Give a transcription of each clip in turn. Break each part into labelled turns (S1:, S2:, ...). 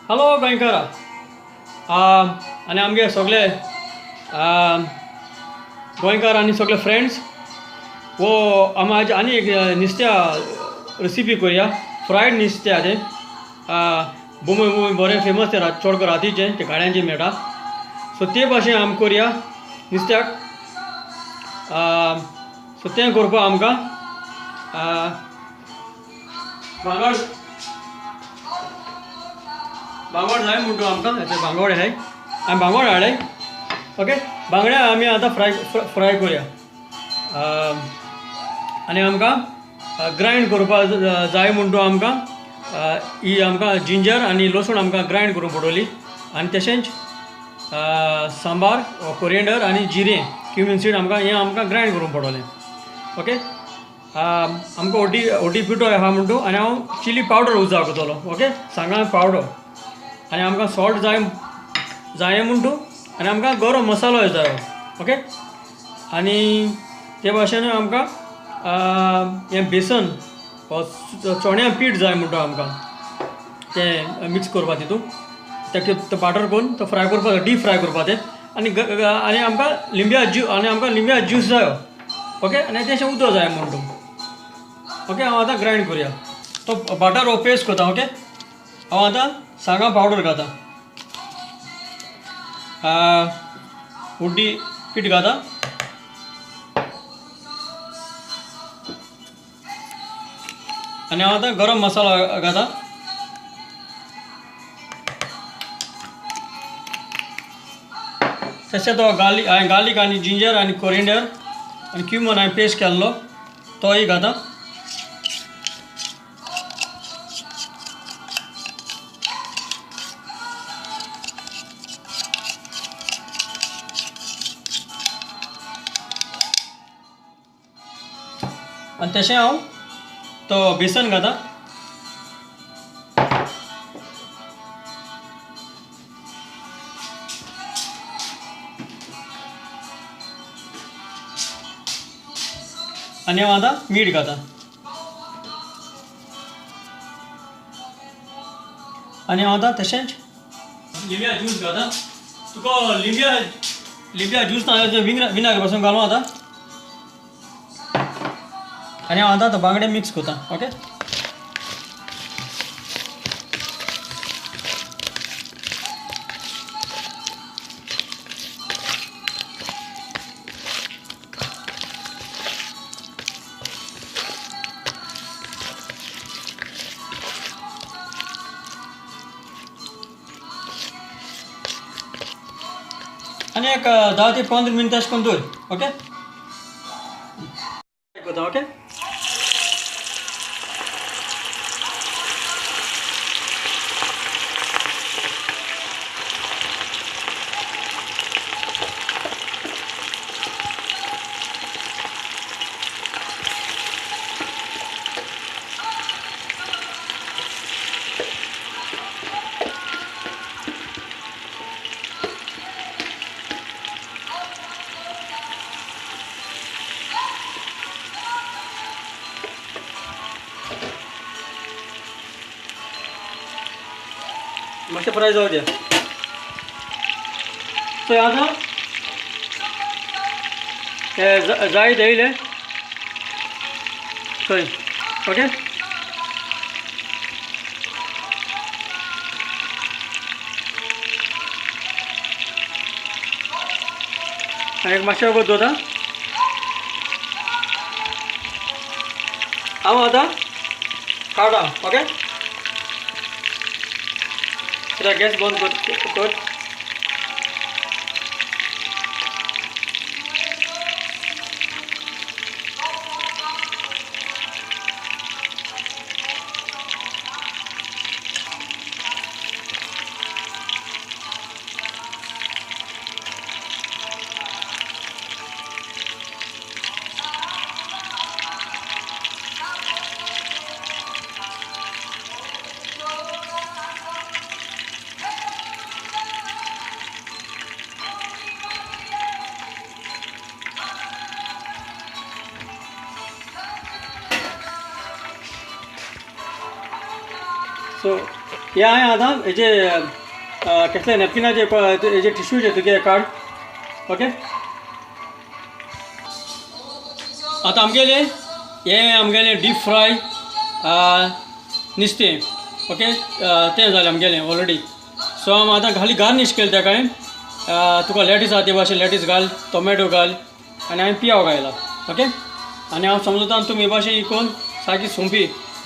S1: Hello गोंयकारा आनी आमगे सगळे गोंयकार आनी सगळे फ्रेंड्स वो आम आज आनी एक नुस्त्या रेसिपी करूया. फ्रायड नुस्त्याचें बुमय बुमय बरें फेमस ते चड करून रातीचें ते गाड्यांचें मेळटा. सो ते भाशेन आमी करूया नुस्त्याक. सो तें करपाक आमकां बांगड जाय म्हणटू आमकां हेचे बांगड हाय आमी बांगड हाडले. ओके, बांगड्या आमी आतां फ्राय करूया. आनी आमकां ग्रायंड करपाक जाय म्हणटू आमकां ही आमकां जिंजर आनी लसूण आमकां ग्रायंड करूंक पडटली. आनी तशेंच सांबार कोरिएंडर आनी जिरें क्युमीन सीड आमकां ग्रायंड करूंक पडटलें. ओके, आमकां ओटी पिठो आहा म्हणटू आनी हांव चिली पावडर उजार करतलो. ओके, सांगा पावडर आनी आमकां सॉल्ट जाय म्हणटू आनी आमकां गरम मसालो जायो. ओके, आनी ते भाशेन आमकां हें बेसन चण्या पीठ जाय म्हणटू आमकां तें मिक्स करपा तितून ते पावडर करून तो फ्राय करपा डीप फ्राय करपा तें आनी आमकां लिंब्या ज्यूस जायो. ओके, आनी तेशें उदक जाय म्हणटू. ओके, हांव आतां ग्रायंड करूया. तो बटर हो पेस्ट करता. ओके, हांव आतां सांगा पावडर घाता, उड्डी पीठ घाता, आनी हांव आतां गरम मसालो घाता. तशें तो गार्लीक आनी जिंजर आनी कोरिएंडर आनी क्युमीन हांवें पेस्ट केल्लो तोय घाता. आनी तशें हांव तो बेसन घाता. आनी हांव आतां मीठ घाता. आनी हांव आतां तशेंच लिंब्या ज्यूस घाता. तुका लिंब्या ज्यूस ना विनागर पासून घालूं आतां. आनी हांव आतां बांगडे मिक्स करता. ओके, आनी एक 10 ते 15 मिनटां अशें करून दवर. ओके, करता. ओके, मातशें फ्राय जावं द्या. सो आतां हे जाय येयले थंय. ओके, एक मातशें वगत दवरता. हांव आतां काडा. ओके, गॅस बंद कर. सो हे हांवें आतां हेजे कसले नॅपकिनाचे हेजे टिश्यूचे तुगे काड ओके. आतां आमगेले हें आमगेलें डीप फ्राय नुस्तें ओके तें जालें आमगेलें ऑलरेडी. सो हांव आतां खाली गार्निश केलें तेका तुका लॅटीस आहा ते भाशेन लॅटीस घाल टोमॅटो घाल आनी हांवें पियाव घायला ओके. आनी हांव समजता तुमी हे भाशेन इकून सारकी सोंपी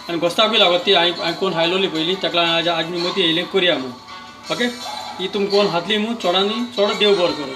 S1: आनी घोस्ताकूय लागत ती हांवें कोण खायलोली पयलीं ताका लागून आज मती येयलें करया म्हणून ओके. ही तुमकां कोण हातली म्हूण चोडांनी चोड देव बरो करूं.